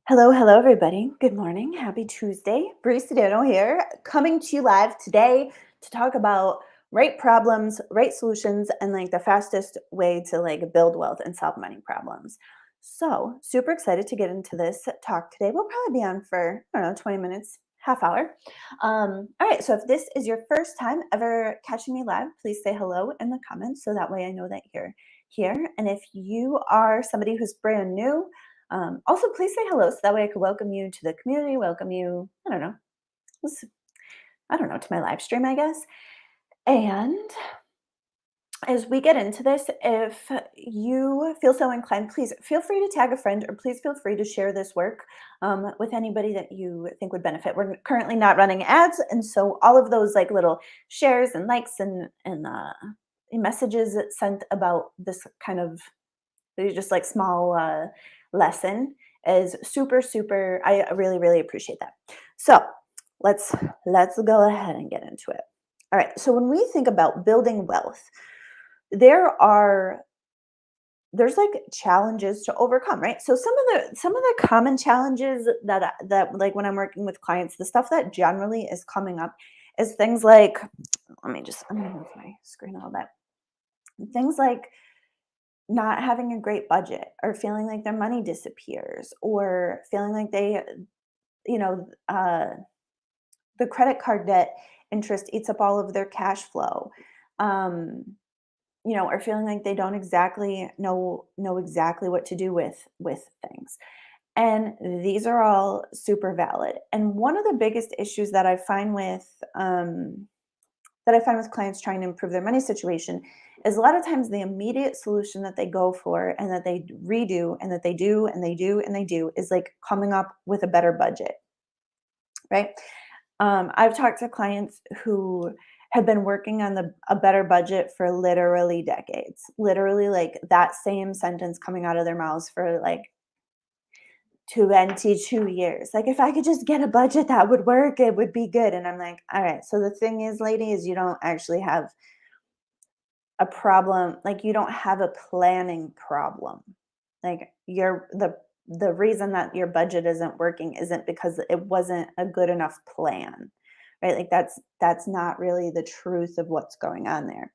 Hello, hello, everybody. Good morning. Happy Tuesday. Bree Sedano here, coming to you live today to talk about right problems, right solutions, and like the fastest way to like build wealth and solve money problems. So, super excited to get into this talk today. We'll probably be on for, I don't know, 20 minutes, half hour. All right. So, if this is your first time ever catching me live, please say hello in the comments so that way I know that you're here. And if you are somebody who's brand new, also, please say hello so that way I could welcome you to the community, welcome you, s- I don't know, to my live stream, I guess. And as we get into this, if you feel so inclined, please feel free to tag a friend or please feel free to share this work with anybody that you think would benefit. We're currently not running ads. And so all of those like little shares and likes and messages sent about this kind of just like small lesson is super super. I really really appreciate that. So let's go ahead and get into it. All right, so when we think about building wealth, there are there's like challenges to overcome, right? So some of the common challenges that like when I'm working with clients, the stuff that generally is coming up is things like, I'm gonna move my screen a little bit. Things like not having a great budget or feeling like their money disappears or feeling like they, you know, the credit card debt interest eats up all of their cash flow. Um, or feeling like they don't exactly know exactly what to do with things. And these are all super valid. And one of the biggest issues that I find with clients trying to improve their money situation is a lot of times the immediate solution that they go for and that they redo and that they do and they do and they do is like coming up with a better budget, right? I've talked to clients who have been working on a better budget for literally decades, literally like that same sentence coming out of their mouths for like 22 years. Like, if I could just get a budget that would work, it would be good. And I'm like, all right. So the thing is, lady, is you don't actually have a problem, like you don't have a planning problem. Like the reason that your budget isn't working isn't because it wasn't a good enough plan. Right? Like that's not really the truth of what's going on there.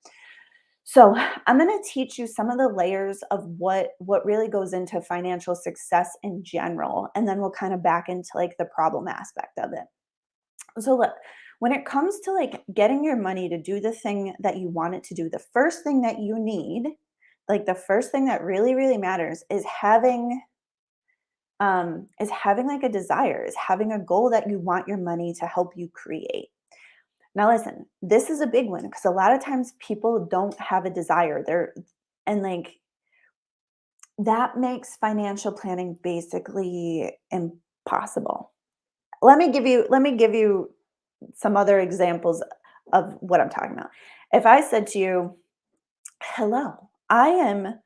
So, I'm going to teach you some of the layers of what really goes into financial success in general, and then we'll kind of back into like the problem aspect of it. So look, when it comes to like getting your money to do the thing that you want it to do, the first thing that you need, like the first thing that really really matters is having like a desire, is having a goal that you want your money to help you create. Now listen, this is a big one because a lot of times people don't have a desire. And like that makes financial planning basically impossible. Let me give you some other examples of what I'm talking about. If I said to you, "Hello, I am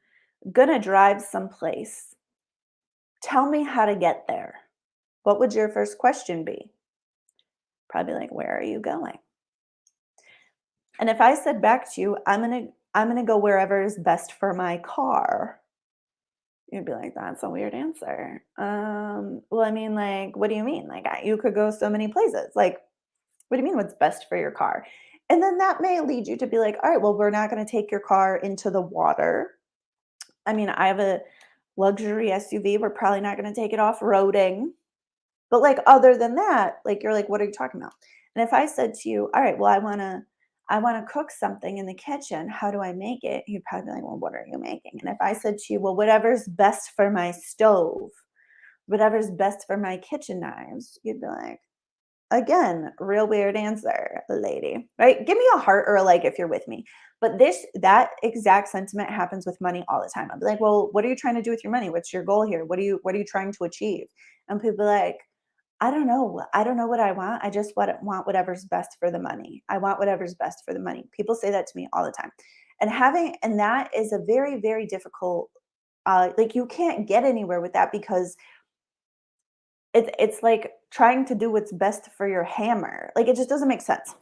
gonna drive someplace. Tell me how to get there." What would your first question be? Probably like, "Where are you going?" And if I said back to you, I'm gonna go wherever is best for my car." You'd be like, "That's a weird answer." Well, I mean, like, what do you mean? Like, you could go so many places. Like, what do you mean what's best for your car? And then that may lead you to be like, all right, well, we're not going to take your car into the water. I mean, I have a luxury SUV. We're probably not going to take it off roading. But like other than that, like you're like, what are you talking about? And if I said to you, all right, well, I want to cook something in the kitchen. How do I make it? You'd probably be like, well, what are you making? And if I said to you, well, whatever's best for my stove, whatever's best for my kitchen knives, you'd be like, again, real weird answer, lady, right? Give me a heart or a like if you're with me. But that exact sentiment happens with money all the time. I'll be like, well, what are you trying to do with your money? What's your goal here? What are you trying to achieve? And people be like, I don't know. I don't know what I want. I just want whatever's best for the money. I want whatever's best for the money. People say that to me all the time. And that is a very, very difficult, like you can't get anywhere with that because it's like trying to do what's best for your hammer. Like it just doesn't make sense.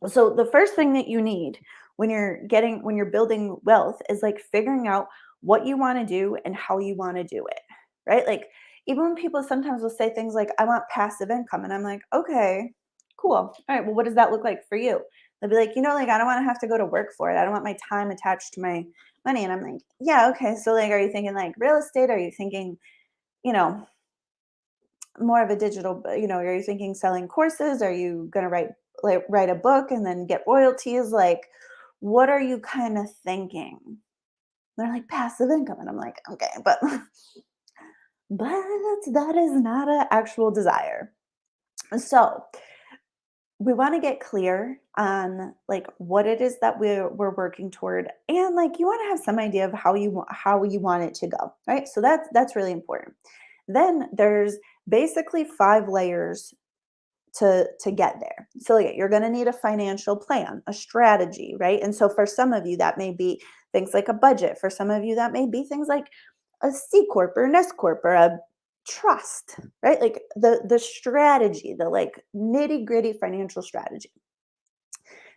So the first thing that you need when you're building wealth is like figuring out what you want to do and how you want to do it. Right? Like Even when people sometimes will say things like, I want passive income. And I'm like, okay, cool. All right. Well, what does that look like for you? They'll be like, like, I don't want to have to go to work for it. I don't want my time attached to my money. And I'm like, yeah, okay. So, like, are you thinking like real estate? Are you thinking, you know, more of a digital, are you thinking selling courses? Are you going to write a book and then get royalties? Like, what are you kind of thinking? They're like passive income. And I'm like, okay, but that is not an actual desire. So we want to get clear on like what it is that we're working toward, and like you want to have some idea of how you want it to go, right? So that's really important. Then there's basically 5 layers to get there. So like, you're going to need a financial plan, a strategy, right? And so for some of you that may be things like a budget. For some of you that may be things like a C corp or an S corp or a trust, right? Like the strategy, the like nitty-gritty financial strategy.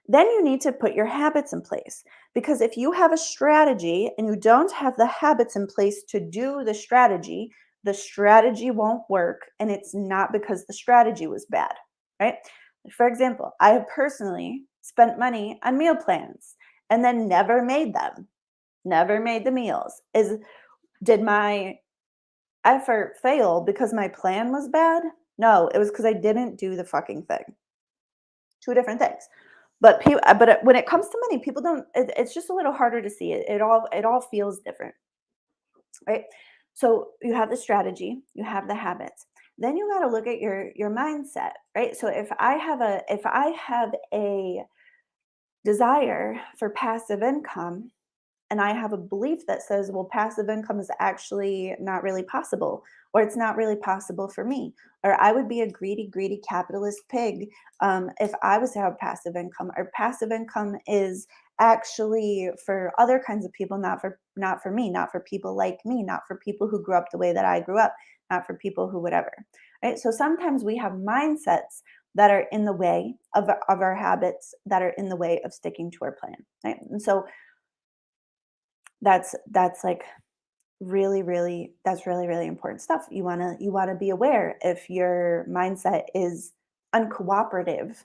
Then you need to put your habits in place, because if you have a strategy and you don't have the habits in place to do the strategy won't work, and it's not because the strategy was bad, right? For example, I have personally spent money on meal plans and then never made them, never made the meals. Did my effort fail because my plan was bad? No, it was because I didn't do the fucking thing. Two different things. But when it comes to money, people don't. It's just a little harder to see it. It all feels different, right? So you have the strategy, you have the habits. Then you got to look at your mindset, right? So if I have a desire for passive income, and I have a belief that says, well, passive income is actually not really possible, or it's not really possible for me, or I would be a greedy, greedy capitalist pig if I was to have passive income, or passive income is actually for other kinds of people, not for me, not for people like me, not for people who grew up the way that I grew up, not for people who whatever. Right? So sometimes we have mindsets that are in the way of our habits, that are in the way of sticking to our plan. Right? And so that's like really important stuff. You want to be aware if your mindset is uncooperative,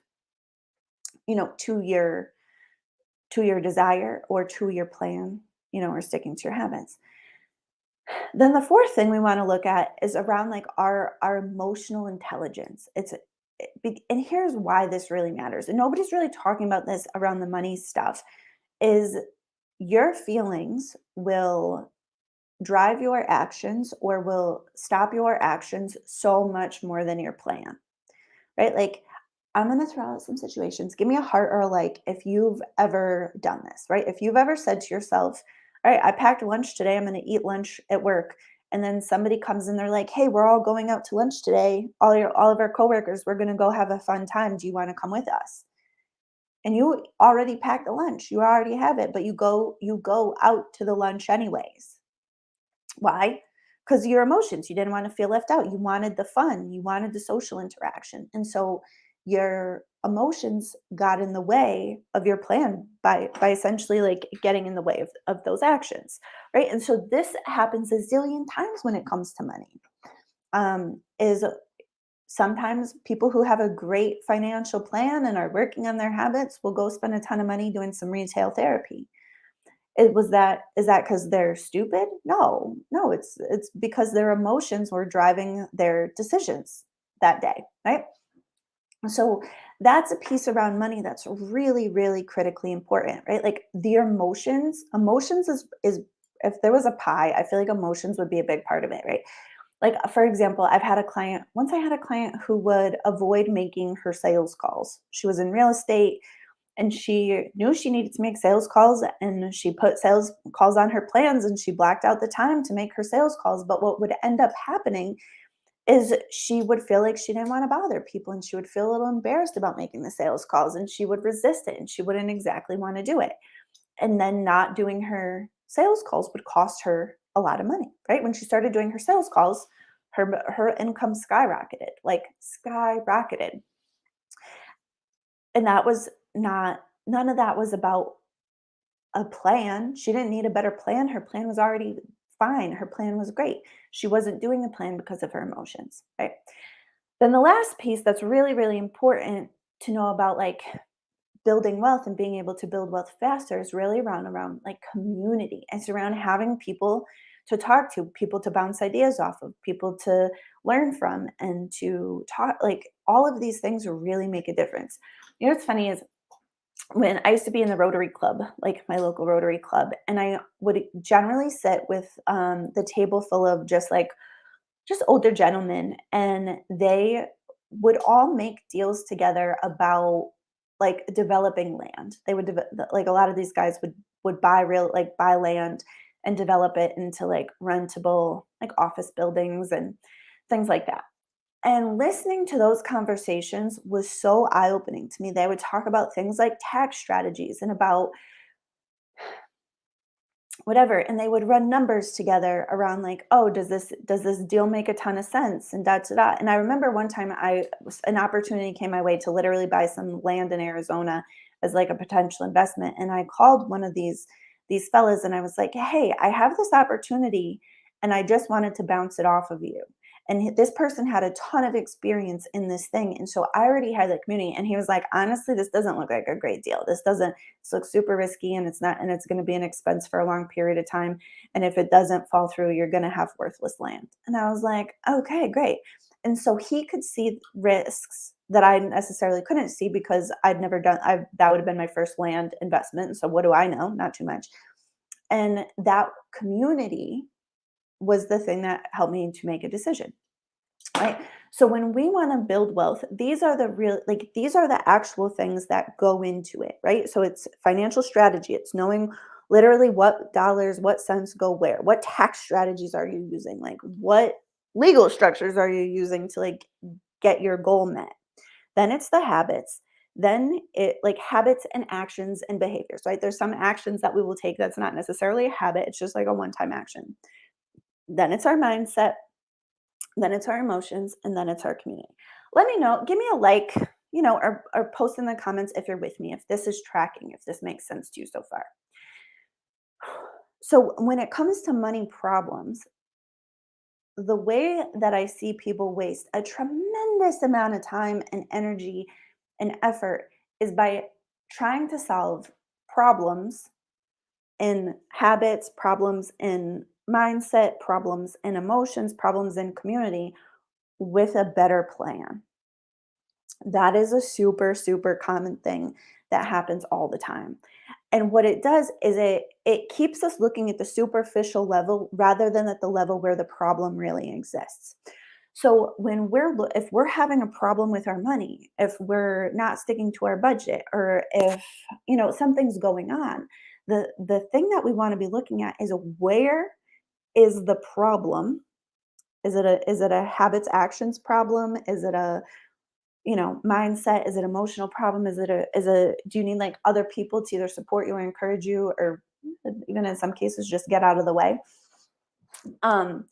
to your desire or to your plan, or sticking to your habits. Then the fourth thing we want to look at is around like our emotional intelligence. And here's why this really matters, and nobody's really talking about this around the money stuff, is your feelings will drive your actions or will stop your actions so much more than your plan, right? Like, I'm going to throw out some situations. Give me a heart or a like if you've ever done this, right? If you've ever said to yourself, all right, I packed lunch today, I'm going to eat lunch at work. And then somebody comes and they're like, hey, we're all going out to lunch today. All of our coworkers, we're going to go have a fun time. Do you want to come with us? And you already packed the lunch. You already have it, but you go out to the lunch anyways. Why? Because your emotions, you didn't want to feel left out. You wanted the fun, you wanted the social interaction. And so your emotions got in the way of your plan by essentially like getting in the way of those actions. Right. And so this happens a zillion times when it comes to money. Is sometimes people who have a great financial plan and are working on their habits will go spend a ton of money doing some retail therapy. Is that because they're stupid? No, no, it's because their emotions were driving their decisions that day, right? So that's a piece around money that's really, really critically important, right? Like the emotions is if there was a pie, I feel like emotions would be a big part of it, right? Like for example, I had a client who would avoid making her sales calls. She was in real estate and she knew she needed to make sales calls, and she put sales calls on her plans and she blacked out the time to make her sales calls. But what would end up happening is she would feel like she didn't want to bother people, and she would feel a little embarrassed about making the sales calls, and she would resist it, and she wouldn't exactly want to do it. And then not doing her sales calls would cost her a lot of money, right? When she started doing her sales calls, her income skyrocketed, like skyrocketed. And that was not none of that was about a plan. She didn't need a better plan. Her plan was already fine. Her plan was great. She wasn't doing the plan because of her emotions, right? Then the last piece that's really, really important to know about like building wealth and being able to build wealth faster is really around like community. It's around having people to talk to, people to bounce ideas off of, people to learn from, and to talk. Like all of these things really make a difference. You know what's funny is when I used to be in the Rotary Club, like my local Rotary Club, and I would generally sit with the table full of just older gentlemen, and they would all make deals together about like developing land. They would like a lot of these guys would buy land and develop it into like rentable like office buildings and things like that. And listening to those conversations was so eye-opening to me. They would talk about things like tax strategies and about whatever, and they would run numbers together around like, oh, does this deal make a ton of sense, and da da da. And I remember one time an opportunity came my way to literally buy some land in Arizona as like a potential investment, and I called one of these fellas and I was like, hey, I have this opportunity and I just wanted to bounce it off of you. And this person had a ton of experience in this thing, and so I already had the community. And he was like, honestly, this doesn't look like a great deal. This looks super risky, and it's not, and it's going to be an expense for a long period of time. And if it doesn't fall through, you're going to have worthless land. And I was like, okay, great. And so he could see risks that I necessarily couldn't see because that would have been my first land investment. So what do I know? Not too much. And that community was the thing that helped me to make a decision, right? So when we want to build wealth, these are the actual things that go into it, right? So it's financial strategy, it's knowing literally what dollars, what cents go where, what tax strategies are you using, like what legal structures are you using to like get your goal met. Then it's the habits. Then it like habits and actions and behaviors, right? There's some actions that we will take that's not necessarily a habit, it's just like a one-time action. Then it's our mindset, then it's our emotions, and then it's our community. Let me know, give me a like, or post in the comments if you're with me, if this is tracking, if this makes sense to you so far. So when it comes to money problems, the way that I see people waste a tremendous amount of time and energy and effort is by trying to solve problems in habits, problems in mindset, problems in emotions, problems in community with a better plan. That is a super, super common thing that happens all the time. And what it does is it keeps us looking at the superficial level rather than at the level where the problem really exists. So when if we're having a problem with our money, if we're not sticking to our budget, or if something's going on, the thing that we want to be looking at is where is the problem? Is it a habits actions problem? Is it a mindset? Is it emotional problem? Do you need like other people to either support you or encourage you, or even in some cases just get out of the way? Um,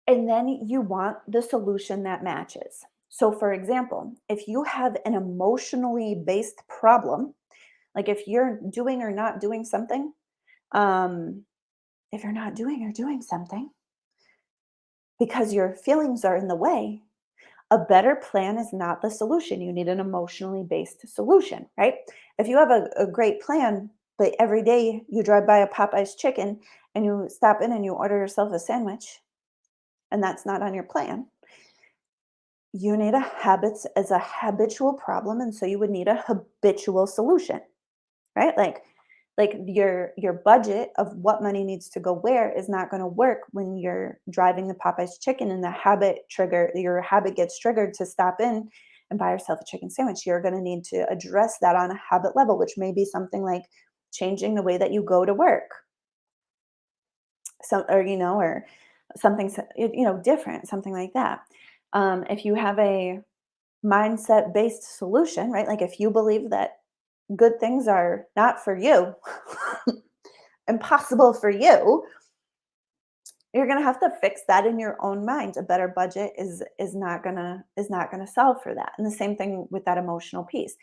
and then you want the solution that matches. So for example, if you have an emotionally based problem, like if you're doing or not doing something, um, if you're not doing or doing something because your feelings are in the way, a better plan is not the solution. You need an emotionally based solution, right? If you have a great plan, but every day you drive by a Popeye's chicken and you stop in and you order yourself a sandwich, and that's not on your plan, you need a habits as a habitual problem. And so you would need a habitual solution, right? Like your budget of what money needs to go where is not going to work when you're driving the Popeye's chicken and your habit gets triggered to stop in and buy yourself a chicken sandwich. You're going to need to address that on a habit level, which may be something like changing the way that you go to work. Or something different, something like that. If you have a mindset based solution, right? Like if you believe that good things are not for you, impossible for you, you're going to have to fix that in your own mind. A better budget is not going to solve for that. And the same thing with that emotional piece.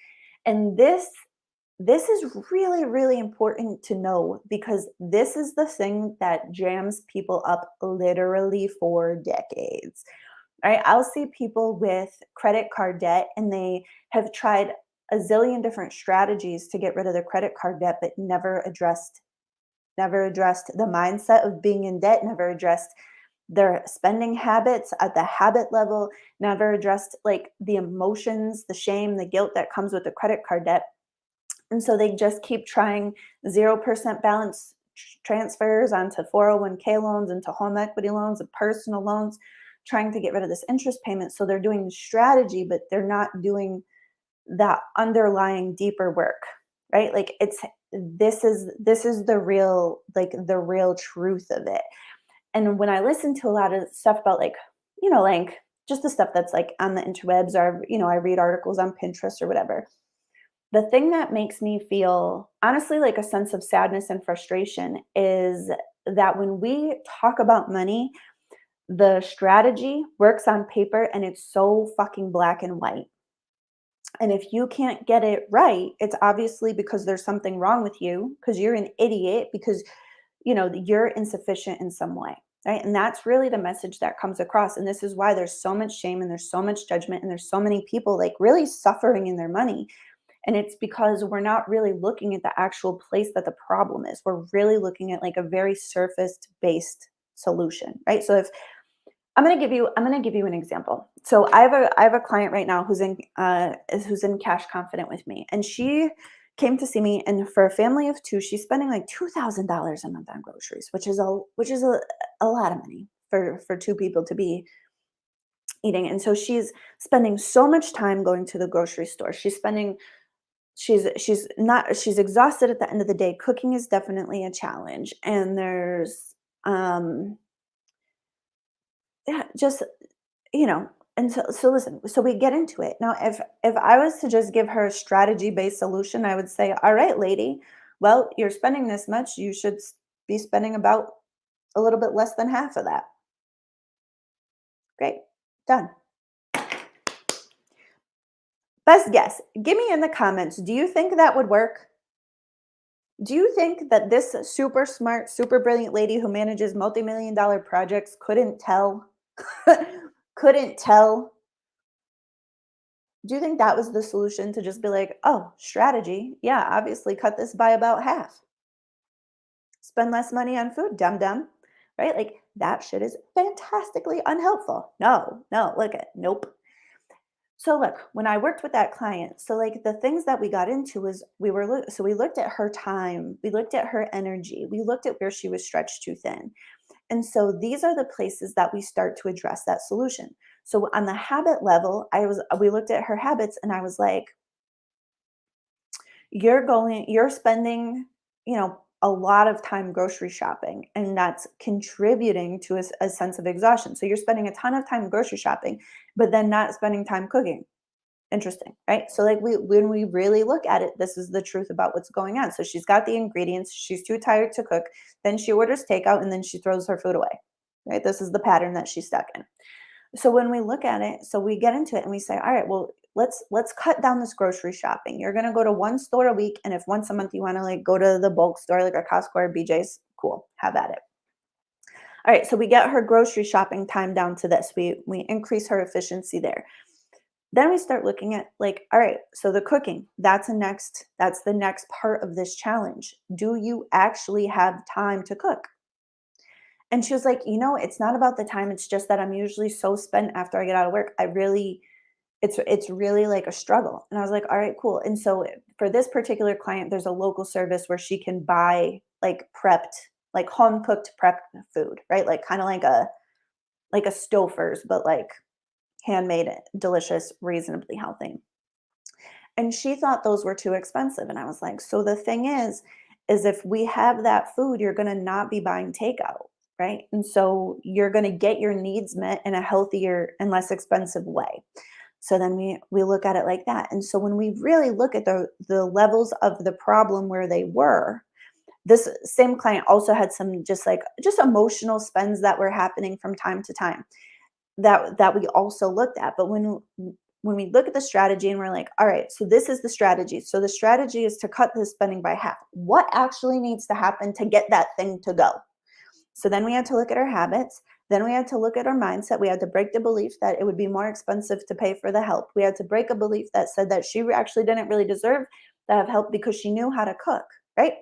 And this this is really, really important to know because this is the thing that jams people up literally for decades. Right? I'll see people with credit card debt and they have tried a zillion different strategies to get rid of their credit card debt, but never addressed the mindset of being in debt, never addressed their spending habits at the habit level, never addressed like the emotions, the shame, the guilt that comes with the credit card debt. And so they just keep trying 0% balance transfers onto 401k loans, into home equity loans, and personal loans, trying to get rid of this interest payment. So they're doing the strategy, but they're not doing that underlying deeper work, right? Like it's this is the real truth of it. And when I listen to a lot of stuff about like just the stuff that's like on the interwebs, or I read articles on Pinterest or whatever, the thing that makes me feel honestly like a sense of sadness and frustration is that when we talk about money, the strategy works on paper and it's so fucking black and white. And if you can't get it right, it's obviously because there's something wrong with you, because you're an idiot, because you're insufficient in some way. Right. And that's really the message that comes across. And this is why there's so much shame and there's so much judgment and there's so many people like really suffering in their money. And it's because we're not really looking at the actual place that the problem is. We're really looking at like a very surface based solution, right? So if I'm going to give you an example. So I have a client right now who's in Cash Confident with me, and she came to see me, and for a family of two, she's spending like $2,000 a month on groceries, which is a lot of money for two people to be eating. And so she's spending so much time going to the grocery store. She's exhausted at the end of the day. Cooking is definitely a challenge, and there's yeah, just you know and so listen, so we get into it. Now if I was to just give her a strategy based solution, I would say, all right, lady, well, you're spending this much, you should be spending about a little bit less than half of that. Great. Done. Best guess, give me in the comments, do you think that would work? Do you think that this super smart, super brilliant lady who manages multi-million dollar projects couldn't tell? Couldn't tell? Do you think that was the solution, to just be like, oh, strategy? Yeah, obviously cut this by about half. Spend less money on food, dum dum. Right? Like that shit is fantastically unhelpful. No, no, look at nope. So look, when I worked with that client, so like the things that we got into was we looked at her time, we looked at her energy, we looked at where she was stretched too thin. And so these are the places that we start to address that solution. So on the habit level, we looked at her habits and I was like, you're spending, a lot of time grocery shopping, and that's contributing to a sense of exhaustion. So you're spending a ton of time grocery shopping, but then not spending time cooking. Interesting, right? So like when we really look at it, this is the truth about what's going on. So she's got the ingredients, she's too tired to cook, then she orders takeout and then she throws her food away. Right? This is the pattern that she's stuck in. So when we look at it, so we get into it and we say, all right, well, let's cut down this grocery shopping. You're gonna go to one store a week, and if once a month you want to like go to the bulk store, like a Costco or BJ's, cool, have at it. All right, so we get her grocery shopping time down to this. We increase her efficiency there. Then we start looking at like, all right, so the cooking, that's the next part of this challenge. Do you actually have time to cook? And she was like, it's not about the time, it's just that I'm usually so spent after I get out of work. It's really like a struggle. And I was like, all right, cool. And so for this particular client, there's a local service where she can buy like prepped, like home cooked prep food, right? Like kind of like a Stouffer's, but like handmade, delicious, reasonably healthy. And she thought those were too expensive. And I was like, so the thing is if we have that food, you're going to not be buying takeout, right? And so you're going to get your needs met in a healthier and less expensive way. So then we look at it like that. And so when we really look at the levels of the problem where they were, this same client also had some just emotional spends that were happening from time to time that we also looked at. But when we look at the strategy and we're like, all right, so this is the strategy. So the strategy is to cut the spending by half. What actually needs to happen to get that thing to go? So then we had to look at our habits. Then we had to look at our mindset. We had to break the belief that it would be more expensive to pay for the help. We had to break a belief that said that she actually didn't really deserve to have help because she knew how to cook, right?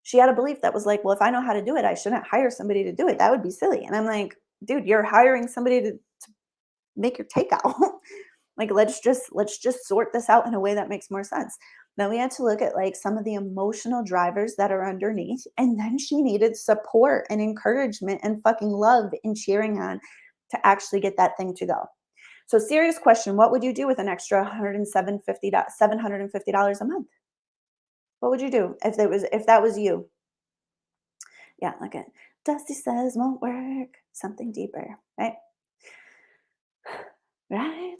She had a belief that was like, well, if I know how to do it, I shouldn't hire somebody to do it. That would be silly. And I'm like, dude, you're hiring somebody to make your takeout. Like, let's just sort this out in a way that makes more sense. Then we had to look at like some of the emotional drivers that are underneath. And then she needed support and encouragement and fucking love and cheering on to actually get that thing to go. So serious question, what would you do with an extra $750 a month? What would you do if that was you? Yeah, look at Dusty says won't work. Something deeper, right? Right.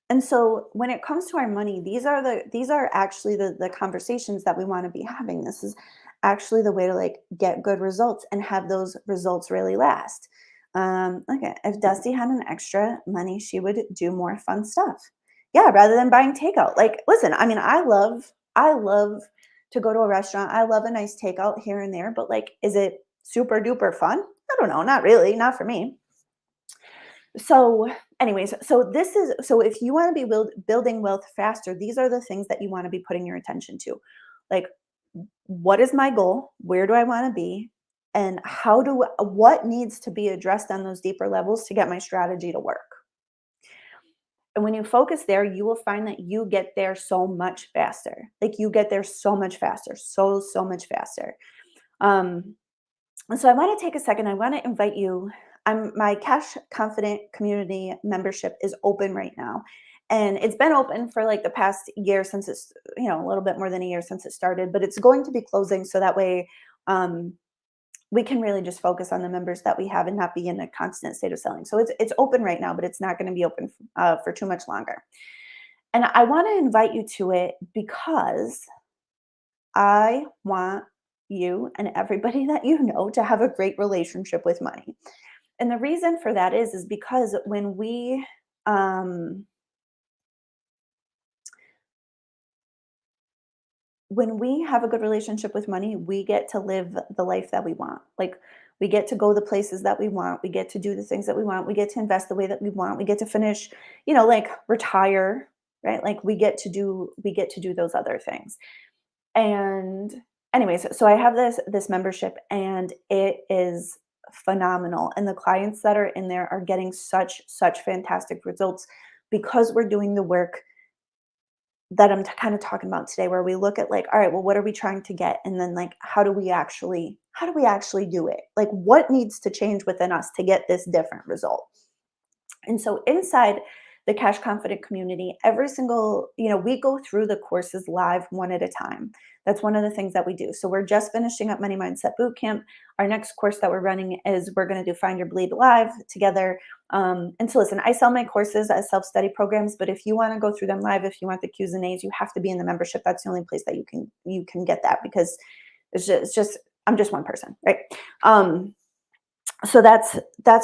And so when it comes to our money, these are actually the conversations that we want to be having. This is actually the way to like get good results and have those results really last. Okay, if Dusty had an extra money, she would do more fun stuff. Yeah, rather than buying takeout. Like, listen, I mean, I love to go to a restaurant. I love a nice takeout here and there, but like, is it super duper fun? I don't know, not really, not for me. So, anyways, so if you want to be building wealth faster, these are the things that you want to be putting your attention to. Like, what is my goal? Where do I want to be? And what needs to be addressed on those deeper levels to get my strategy to work? And when you focus there, you will find that you get there so much faster. Like, you get there so much faster, so much faster. Um, and so I want to take a second. I want to invite you. My Cash Confident community membership is open right now. And it's been open for like the past year since it's, a little bit more than a year since it started, but it's going to be closing so that way um, we can really just focus on the members that we have and not be in a constant state of selling. So it's open right now, but it's not going to be open for too much longer. And I want to invite you to it because I want you and everybody that you know to have a great relationship with money. And the reason for that is because um when we have a good relationship with money, we get to live the life that we want. Like, we get to go the places that we want. We get to do the things that we want. We get to invest the way that we want. We get to finish, like retire, right? Like, we get to do those other things. And anyways, so I have this membership and it is phenomenal. And the clients that are in there are getting such fantastic results because we're doing the work that I'm kind of talking about today, where we look at like, all right, well, what are we trying to get? And then like, how do we actually do it? Like, what needs to change within us to get this different result? And so inside the Cash Confident community, every single, we go through the courses live one at a time. That's one of the things that we do. So we're just finishing up Money Mindset Bootcamp. Our next course that we're running is we're going to do Find Your Bleed live together. And so listen, I sell my courses as self-study programs, but if you want to go through them live, if you want the Q's and A's, you have to be in the membership. That's the only place that you can get that because it's just I'm just one person, right? So that's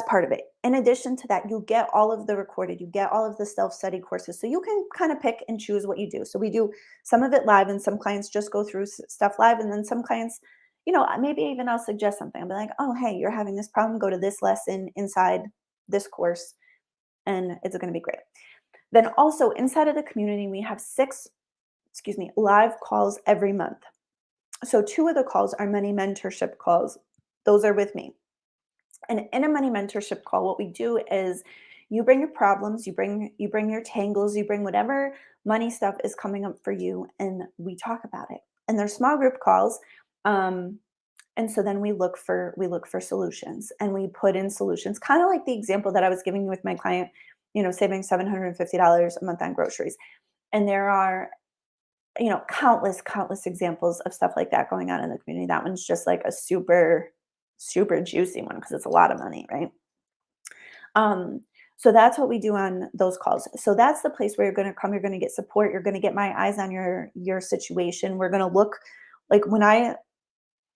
part of it. In addition to that, you get all of the recorded, you get all of the self-study courses, so you can kind of pick and choose what you do. So we do some of it live, and some clients just go through stuff live, and then some clients, maybe even I'll suggest something. I'll be like, oh, hey, you're having this problem, go to this lesson inside this course, and it's going to be great. Then also inside of the community, we have live calls every month. So two of the calls are money mentorship calls. Those are with me. And in a money mentorship call, what we do is you bring your problems, you bring your tangles, you bring whatever money stuff is coming up for you, and we talk about it. And they're small group calls. Um, and so then we look for solutions and we put in solutions, kind of like the example that I was giving you with my client, saving $750 a month on groceries. And there are, countless examples of stuff like that going on in the community. That one's just like a super, super juicy one because it's a lot of money, right? Um, so that's what we do on those calls. So that's the place where you're going to come, you're going to get support, you're going to get my eyes on your situation. We're going to look like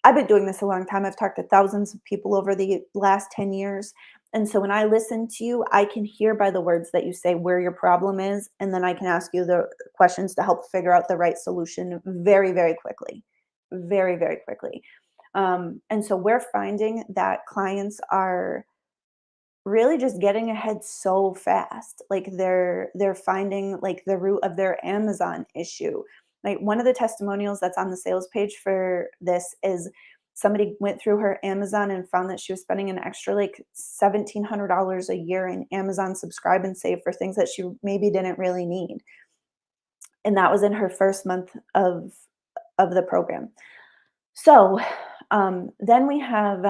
I've been doing this a long time. I've talked to thousands of people over the last 10 years. And so when I listen to you, I can hear by the words that you say where your problem is, and then I can ask you the questions to help figure out the right solution very, very quickly. Very, very quickly. And so we're finding that clients are really just getting ahead so fast. Like they're finding like the root of their Amazon issue. Like one of the testimonials that's on the sales page for this is somebody went through her Amazon and found that she was spending an extra like $1,700 a year in Amazon Subscribe and Save for things that she maybe didn't really need. And that was in her first month of the program. So then we have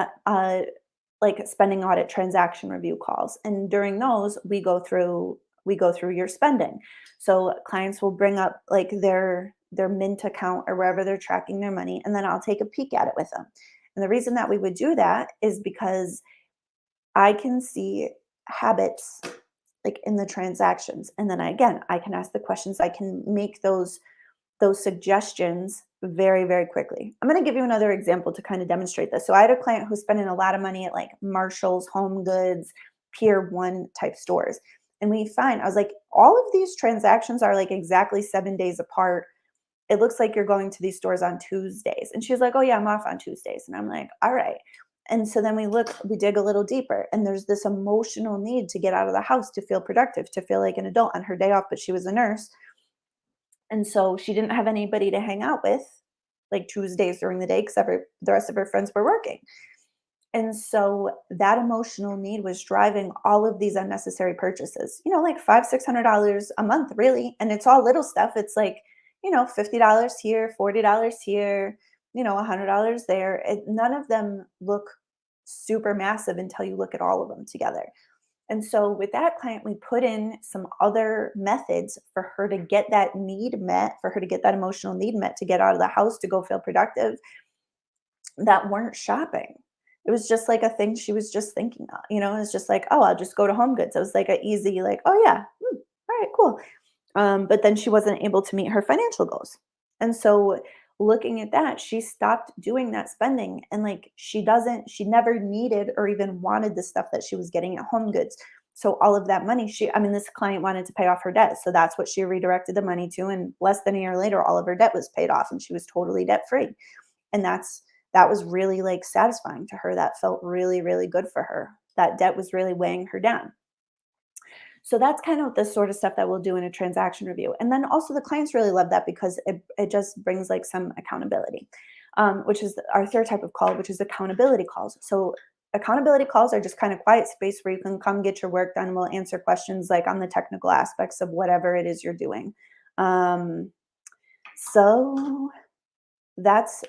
like spending audit transaction review calls, and during those we go through your spending. So clients will bring up like their Mint account or wherever they're tracking their money, and then I'll take a peek at it with them. And the reason that we would do that is because I can see habits like in the transactions, and then I can ask the questions. I can make those suggestions very, very quickly. I'm going to give you another example to kind of demonstrate this. So I had a client who's spending a lot of money at like Marshalls, Home Goods, Pier 1 type stores. And I was like, all of these transactions are like exactly 7 days apart. It looks like you're going to these stores on Tuesdays. And she was like, oh, yeah, I'm off on Tuesdays. And I'm like, all right. And so then we dig a little deeper, and there's this emotional need to get out of the house, to feel productive, to feel like an adult on her day off, but she was a nurse. And so she didn't have anybody to hang out with, like Tuesdays during the day, because the rest of her friends were working. And so that emotional need was driving all of these unnecessary purchases, like $500, $600 a month, really. And it's all little stuff. It's like, $50 here, $40 here, $100 there. None of them look super massive until you look at all of them together. And so with that client, we put in some other methods for her to get that need met, for her to get that emotional need met, to get out of the house, to go feel productive, that weren't shopping. It was just like a thing she was just thinking of, it's just like, oh, I'll just go to Home Goods. It was like a easy, like, oh yeah, all right, cool. But then she wasn't able to meet her financial goals. And so looking at that, she stopped doing that spending. And like she never needed or even wanted the stuff that she was getting at Home Goods. So all of that money, this client wanted to pay off her debt. So that's what she redirected the money to. And less than a year later, all of her debt was paid off and she was totally debt free. And that was really like satisfying to her. That felt really, really good for her. That debt was really weighing her down. So that's kind of the sort of stuff that we'll do in a transaction review. And then also the clients really love that because it just brings like some accountability, which is our third type of call, which is accountability calls. So accountability calls are just kind of quiet space where you can come get your work done. We'll answer questions like on the technical aspects of whatever it is you're doing. So that's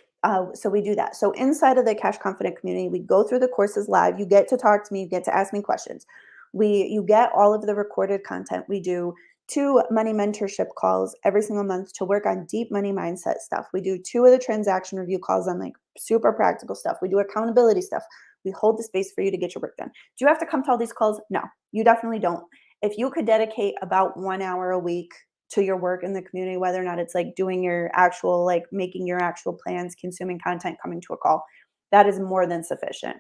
so we do that. So inside of the Cash Confident community, we go through the courses live. You get to talk to me, you get to ask me questions. You get all of the recorded content. We do 2 money mentorship calls every single month to work on deep money mindset stuff. We do 2 of the transaction review calls on like super practical stuff. We do accountability stuff. We hold the space for you to get your work done. Do you have to come to all these calls? No, you definitely don't. If you could dedicate about 1 hour a week to your work in the community, whether or not it's like doing your actual, like making your actual plans, consuming content, coming to a call, that is more than sufficient.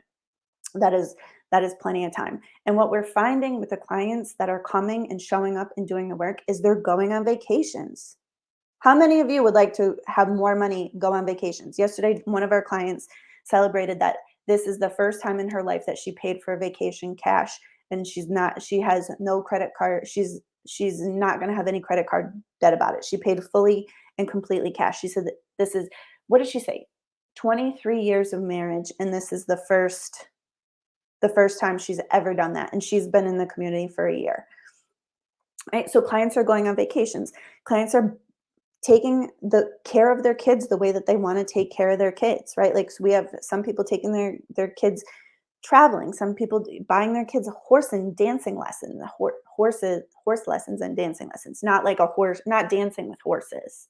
That is plenty of time. And what we're finding with the clients that are coming and showing up and doing the work is they're going on vacations. How many of you would like to have more money go on vacations? Yesterday, one of our clients celebrated that this is the first time in her life that she paid for a vacation cash, and she has no credit card. She's not going to have any credit card debt about it. She paid fully and completely cash. She said that this is, what did she say? 23 years of marriage, and this is the first time she's ever done that. And she's been in the community for a year. Right? So clients are going on vacations. Clients are taking the care of their kids the way that they want to take care of their kids, right? Like, so we have some people taking their kids traveling, some people buying their kids a horse and dancing lessons, horse lessons and dancing lessons, not like a horse, not dancing with horses.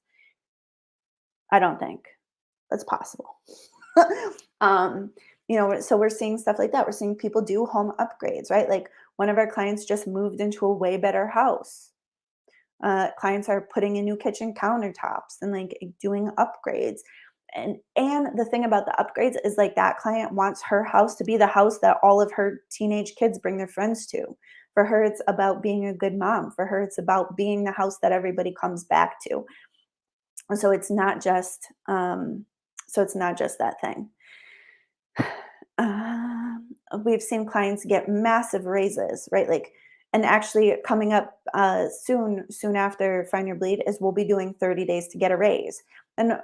I don't think that's possible. So we're seeing stuff like that. We're seeing people do home upgrades, right? Like one of our clients just moved into a way better house. Clients are putting in new kitchen countertops and like doing upgrades. And the thing about the upgrades is like that client wants her house to be the house that all of her teenage kids bring their friends to. For her, it's about being a good mom. For her, it's about being the house that everybody comes back to. So it's not just that thing. Um, we've seen clients get massive raises, right? Like, and actually coming up soon after Find Your Bleed is we'll be doing 30 days to get a raise, and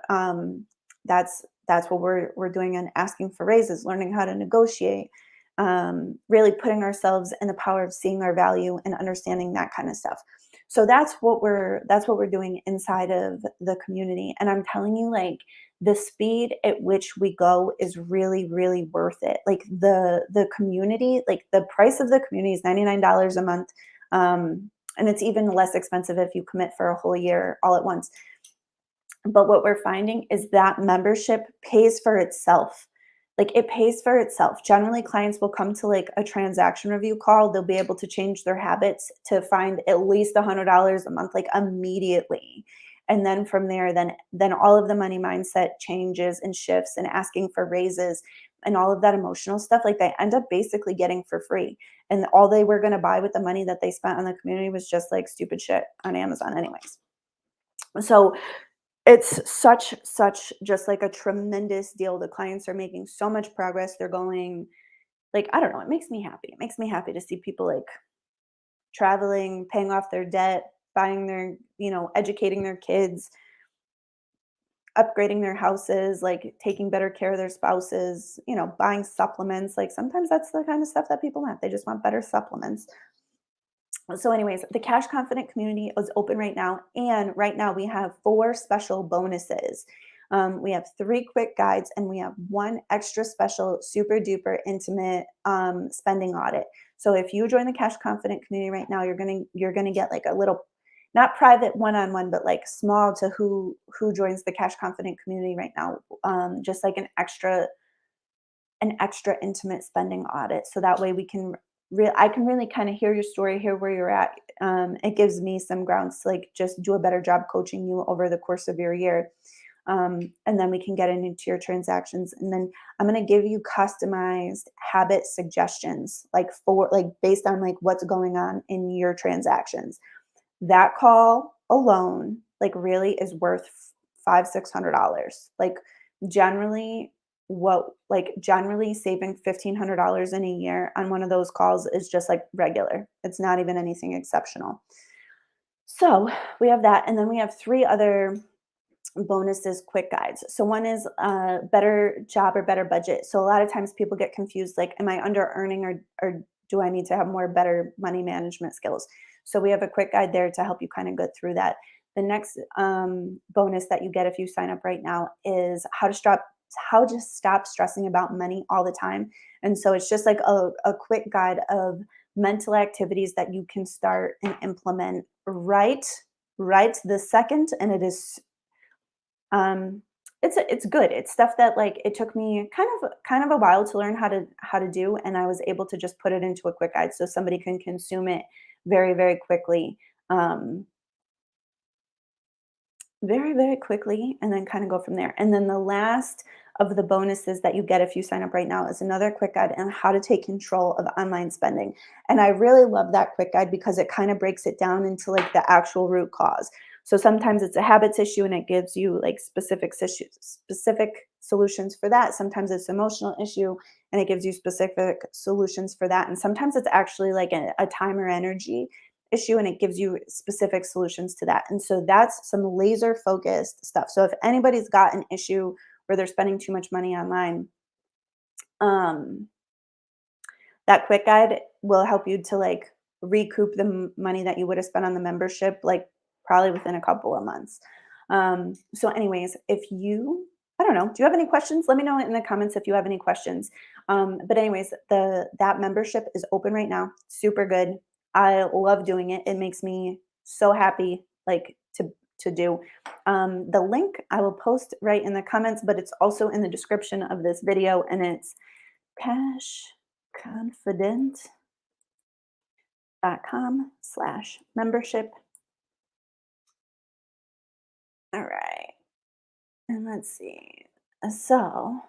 that's what we're doing and asking for raises, learning how to negotiate, really putting ourselves in the power of seeing our value and understanding that kind of stuff. So that's what we're doing inside of the community, and I'm telling you, like the speed at which we go is really really worth it. Like the community, like the price of the community is $99 a month, and it's even less expensive if you commit for a whole year all at once. But what we're finding is that membership pays for itself. Like it pays for itself. Generally, clients will come to like a transaction review call. They'll be able to change their habits to find at least $100 a month, like immediately. And then from there, then all of the money mindset changes and shifts and asking for raises and all of that emotional stuff, like they end up basically getting for free. And all they were going to buy with the money that they spent on the community was just like stupid shit on Amazon, anyways. So it's such just like a tremendous deal. The clients are making so much progress. They're going like, I don't know, it makes me happy. It makes me happy to see people like traveling, paying off their debt, buying their, educating their kids, upgrading their houses, like taking better care of their spouses, buying supplements. Like sometimes that's the kind of stuff that people want. They just want better supplements. So, anyways, the Cash Confident community is open right now. And right now we have four special bonuses. We have three quick guides and we have one extra special, super duper intimate spending audit. So if you join the Cash Confident community right now, you're gonna get like a little, not private one-on-one, but like small to who joins the Cash Confident community right now. Just like an extra intimate spending audit. So that way we can I can really kind of hear your story, hear where you're at. It gives me some grounds to like just do a better job coaching you over the course of your year. And then we can get into your transactions. And then I'm going to give you customized habit suggestions, like for like based on like what's going on in your transactions. That call alone, like really is worth $500-600. Like generally, generally saving $1,500 in a year on one of those calls is just like regular. It's not even anything exceptional. So we have that, and then we have three other bonuses, quick guides. So one is better job or better budget. So a lot of times people get confused, like, am I under earning or do I need to have more better money management skills? So we have a quick guide there to help you kind of go through that. The next bonus that you get if you sign up right now is how to stop stressing about money all the time. And so it's just like a quick guide of mental activities that you can start and implement right this second. And um, it's good. It's stuff that like it took me kind of a while to learn how to do, and I was able to just put it into a quick guide so somebody can consume it very very quickly, um, very very quickly, and then kind of go from there. And then the last of the bonuses that you get if you sign up right now is another quick guide on how to take control of online spending. And I really love that quick guide because it kind of breaks it down into like the actual root cause. So sometimes it's a habits issue and it gives you like specific solutions for that. Sometimes it's emotional issue and it gives you specific solutions for that. And sometimes it's actually like a time or energy issue and it gives you specific solutions to that. And so that's some laser focused stuff. So if anybody's got an issue where they're spending too much money online, um, that quick guide will help you to like recoup the money that you would have spent on the membership, like probably within a couple of months. So, anyways, I don't know, do you have any questions? Let me know in the comments if you have any questions. But anyways, that membership is open right now. Super good. I love doing it. It makes me so happy, like to do. The link I will post right in the comments, but it's also in the description of this video, and it's cashconfident.com/membership. All right. And let's see. So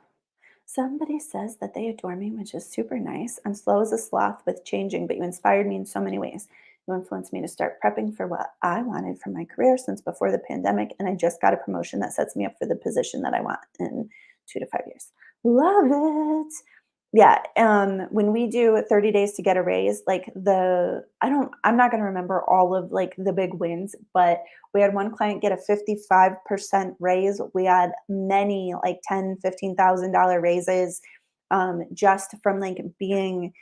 somebody says that they adore me, which is super nice. I'm slow as a sloth with changing, but you inspired me in so many ways. You influenced me to start prepping for what I wanted from my career since before the pandemic, and I just got a promotion that sets me up for the position that I want in 2 to 5 years. Love it. Yeah, when we do 30 days to get a raise, like I'm not gonna remember all of like the big wins, but we had one client get a 55% raise. We had many like 10, $15,000 raises just from like doing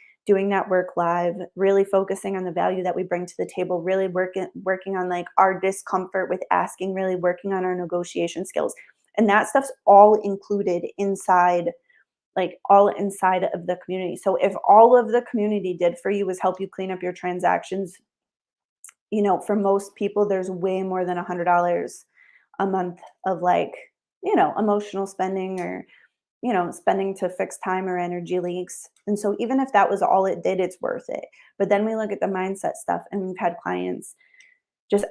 that work live, really focusing on the value that we bring to the table, really working on like our discomfort with asking, really working on our negotiation skills. And that stuff's all included inside like all inside of the community. So if all of the community did for you was help you clean up your transactions, for most people, there's way more than $100 a month of like, emotional spending or, spending to fix time or energy leaks. And so even if that was all it did, it's worth it. But then we look at the mindset stuff and we've had clients just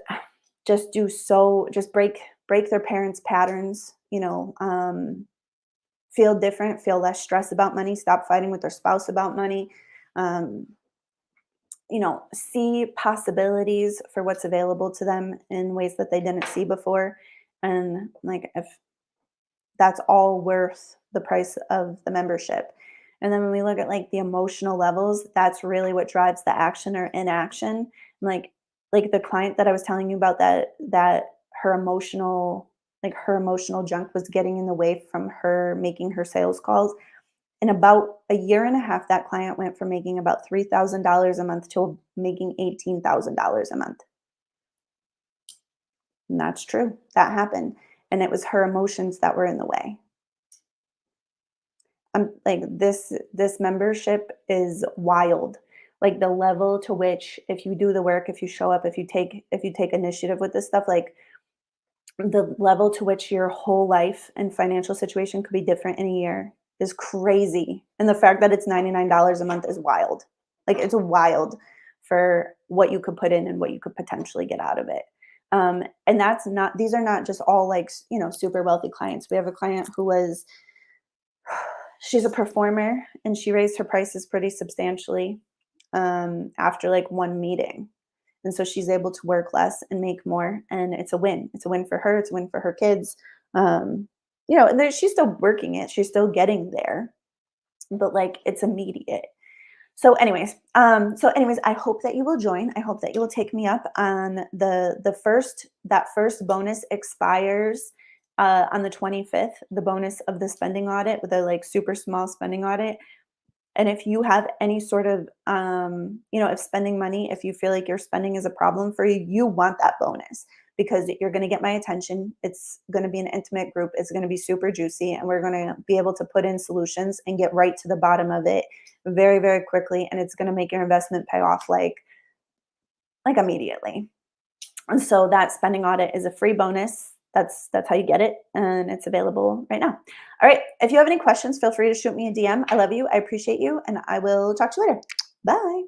just break their parents' patterns, feel different, feel less stress about money, stop fighting with their spouse about money, um, see possibilities for what's available to them in ways that they didn't see before. And like if that's all worth the price of the membership. And then when we look at like the emotional levels, that's really what drives the action or inaction. Like the client that I was telling you about that her emotional junk was getting in the way from her making her sales calls. In about a year and a half, that client went from making about $3,000 a month to making $18,000 a month. And that's true. That happened. And it was her emotions that were in the way. Like this membership is wild. Like the level to which if you do the work, if you show up, if you take initiative with this stuff, like the level to which your whole life and financial situation could be different in a year is crazy. And the fact that it's $99 a month is wild. Like it's wild for what you could put in and what you could potentially get out of it. And these are not just all like, super wealthy clients. We have a client who was she's a performer and she raised her prices pretty substantially after like one meeting. And so she's able to work less and make more. And it's a win. It's a win for her. It's a win for her kids. And she's still working it. She's still getting there, but like it's immediate. So anyways, I hope that you will join. I hope that you will take me up on that first bonus expires on the 25th, the bonus of the spending audit with a like super small spending audit. And if you have any sort of, if spending money, if you feel like your spending is a problem for you, you want that bonus because you're going to get my attention. It's going to be an intimate group. It's going to be super juicy. And we're going to be able to put in solutions and get right to the bottom of it very, very quickly. And it's going to make your investment pay off like immediately. And so that spending audit is a free bonus. That's how you get it, and it's available right now. All right. If you have any questions, feel free to shoot me a DM. I love you. I appreciate you, and I will talk to you later. Bye.